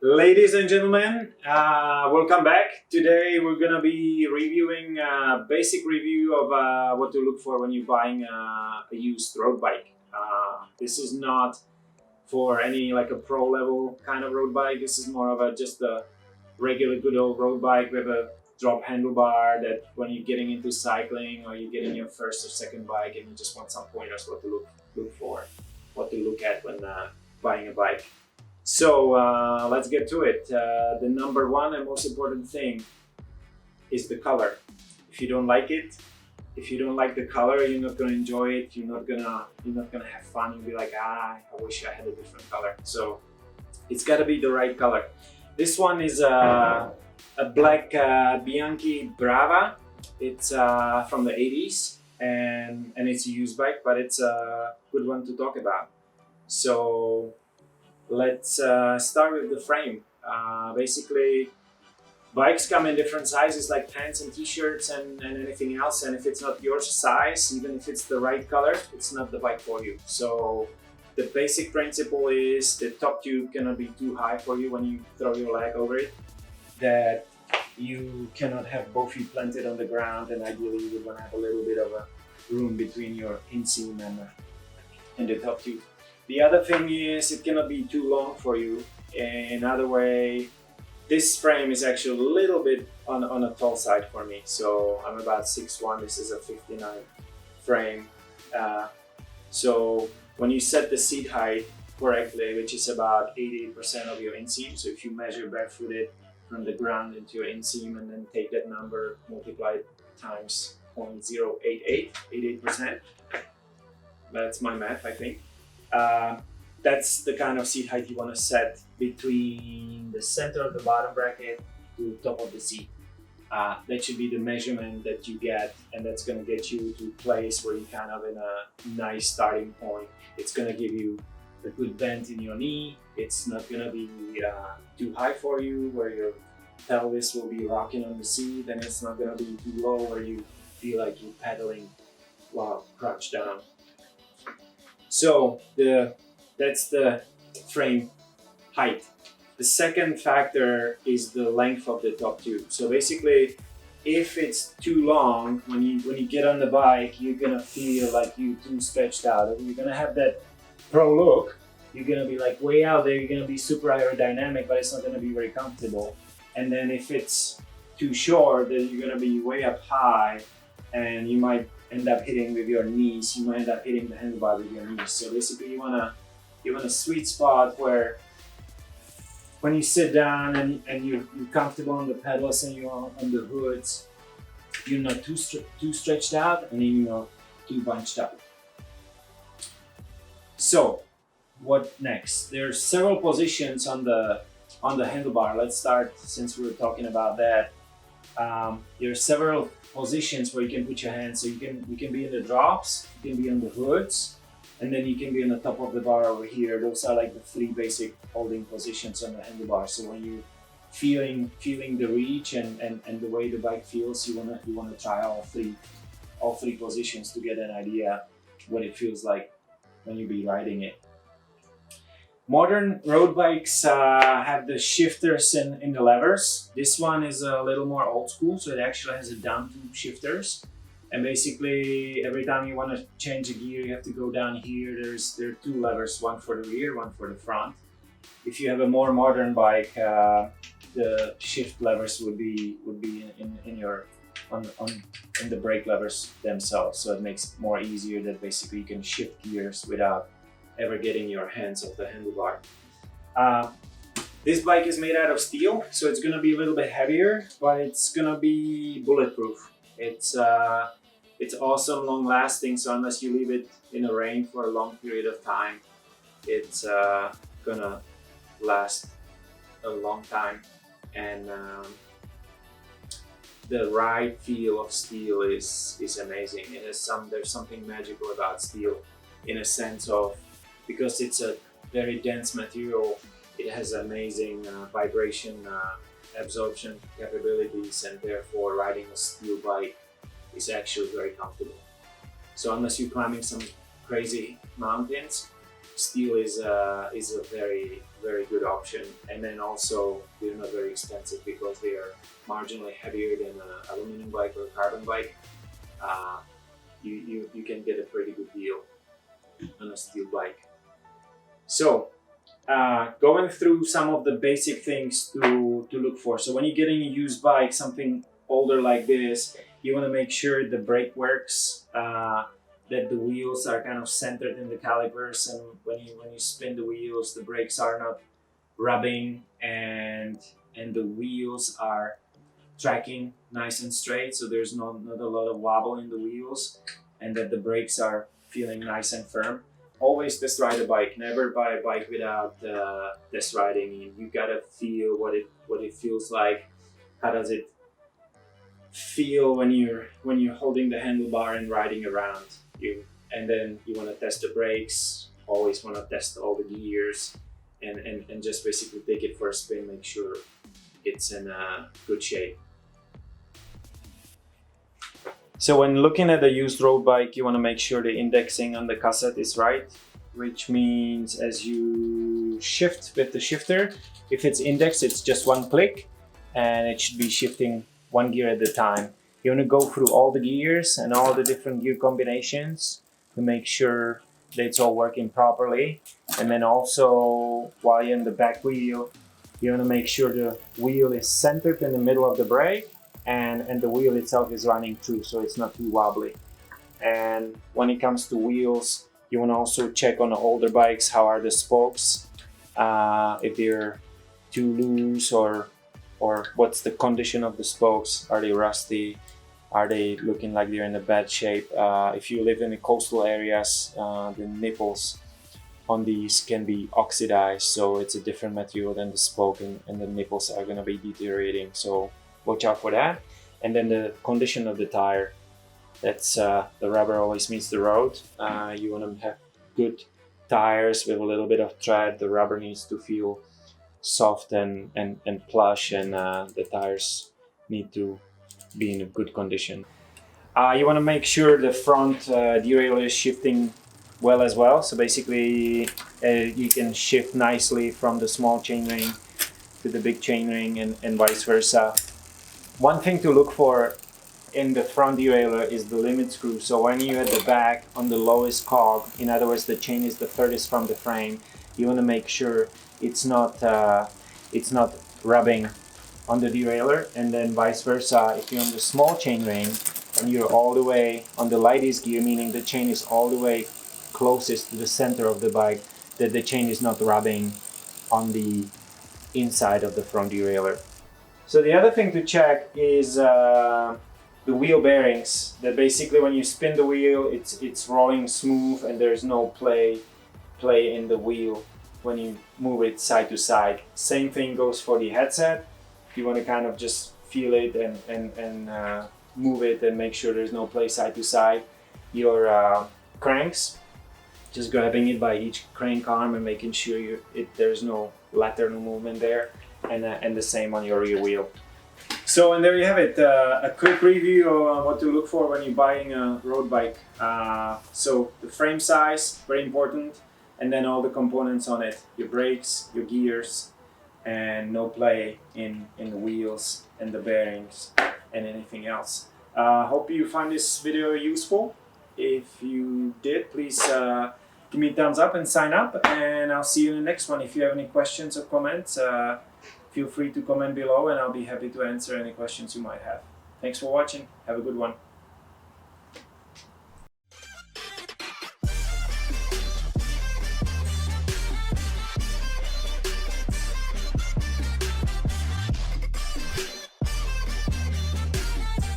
Ladies and gentlemen, welcome back. Today we're gonna be reviewing a basic review of what to look for when you're buying a used road bike. This is not for any like a pro level kind of road bike. This is more of just a regular good old road bike with a drop handlebar that when you're getting into cycling or you're getting your first or second bike and you just want some pointers what to look for, what to look at when buying a bike. So let's get to it. The number one and most important thing is the color. If you don't like it, if you don't like the color, you're not gonna enjoy it. You're not gonna have fun. You'll be like, I wish I had a different color. So it's gotta be the right color. This one is a black Bianchi Brava. It's from the 80s and it's a used bike, but it's a good one to talk about. So let's start with the frame. Basically, bikes come in different sizes like pants and t-shirts and anything else. And if it's not your size, even if it's the right color, it's not the bike for you. So the basic principle is the top tube cannot be too high for you when you throw your leg over it. That you cannot have both feet planted on the ground, and ideally you would want to have a little bit of a room between your inseam and the top tube. The other thing is it cannot be too long for you. Another way, this frame is actually a little bit on a tall side for me. So I'm about 6'1", this is a 59 frame. So when you set the seat height correctly, which is about 88% of your inseam, so if you measure barefooted from the ground into your inseam and then take that number, multiply it times 0.088, 88%, that's my math, I think. That's the kind of seat height you want to set between the center of the bottom bracket to the top of the seat. That should be the measurement that you get, and that's going to get you to a place where you're kind of in a nice starting point. It's going to give you a good bend in your knee. It's not going to be too high for you where your pelvis will be rocking on the seat, and it's not going to be too low where you feel like you're pedaling while crouched down. So that's the frame height. The second factor is the length of the top tube. So basically, if it's too long, when you get on the bike, you're gonna feel like you're too stretched out. You're gonna have that pro look. You're gonna be like way out there. You're gonna be super aerodynamic, but it's not gonna be very comfortable. And then if it's too short, then you're gonna be way up high, and you might end up hitting with your knees. You might end up hitting the handlebar with your knees. So basically, you want a sweet spot where when you sit down and you're comfortable on the pedals and you're on the hoods, you're not too stretched out and you're not too bunched up. So what next? There's several positions on the handlebar. Let's start, since we were talking about that. There are several positions where you can put your hands. So you can be in the drops, you can be on the hoods, and then you can be on the top of the bar over here. Those are like the three basic holding positions on the handlebar. So when you're feeling the reach and the way the bike feels, you wanna try all three positions to get an idea what it feels like when you be riding it. Modern road bikes have the shifters in the levers. This one is a little more old school, so it actually has a down tube shifters. And basically, every time you want to change a gear, you have to go down here. There are two levers, one for the rear, one for the front. If you have a more modern bike, the shift levers would be in the brake levers themselves. So it makes it more easier that basically you can shift gears without ever getting your hands off the handlebar. This bike is made out of steel, so it's gonna be a little bit heavier, but it's gonna be bulletproof. It's awesome, long lasting, so unless you leave it in the rain for a long period of time, it's gonna last a long time. And the ride feel of steel is amazing. There's something magical about steel in a sense of, because it's a very dense material, it has amazing vibration absorption capabilities, and therefore riding a steel bike is actually very comfortable. So unless you're climbing some crazy mountains, steel is a very good option, and then also they're not very expensive because they are marginally heavier than an aluminum bike or a carbon bike. You can get a pretty good deal on a steel bike. So going through some of the basic things to look for. So when you're getting a used bike, something older like this, you want to make sure the brake works, that the wheels are kind of centered in the calipers, and when you spin the wheels, the brakes are not rubbing, and the wheels are tracking nice and straight, so there's not a lot of wobble in the wheels, and that the brakes are feeling nice and firm. Always test ride a bike. Never buy a bike without test riding. You gotta feel what it feels like. How does it feel when you're holding the handlebar and riding around? And then you want to test the brakes. Always want to test all the gears, and just basically take it for a spin. Make sure it's in good shape. So when looking at a used road bike, you want to make sure the indexing on the cassette is right, which means as you shift with the shifter, if it's indexed, it's just one click, and it should be shifting one gear at a time. You want to go through all the gears and all the different gear combinations to make sure that it's all working properly. And then also, while you're in the back wheel, you want to make sure the wheel is centered in the middle of the brake, and the wheel itself is running through, so it's not too wobbly. And when it comes to wheels, you want to also check on the older bikes, how are the spokes, if they're too loose, or what's the condition of the spokes. Are they rusty? Are they looking like they're in a bad shape? If you live in the coastal areas, the nipples on these can be oxidized, so it's a different material than the spoke, and the nipples are going to be deteriorating, so watch out for that. And then the condition of the tire. That's the rubber always meets the road. You want to have good tires with a little bit of tread. The rubber needs to feel soft and plush, and the tires need to be in a good condition. You want to make sure the front derailleur is shifting well as well. So basically you can shift nicely from the small chainring to the big chainring, and vice versa. One thing to look for in the front derailleur is the limit screw. So when you're at the back on the lowest cog, in other words the chain is the furthest from the frame, you want to make sure it's not rubbing on the derailleur. And then vice versa, if you're on the small chainring and you're all the way on the lightest gear, meaning the chain is all the way closest to the center of the bike, that the chain is not rubbing on the inside of the front derailleur. So the other thing to check is the wheel bearings. That basically when you spin the wheel, it's rolling smooth, and there's no play in the wheel when you move it side to side. Same thing goes for the headset. You want to kind of just feel it and move it and make sure there's no play side to side. Your cranks, just grabbing it by each crank arm and making sure there's no lateral movement there, and the same on your rear wheel. So, and there you have it, a quick review of what to look for when you're buying a road bike. So the frame size, very important, and then all the components on it, your brakes, your gears, and no play in the wheels and the bearings and anything else. Hope you find this video useful. If you did, please give me a thumbs up and sign up, and I'll see you in the next one. If you have any questions or comments, feel free to comment below, and I'll be happy to answer any questions you might have. Thanks for watching. Have a good one.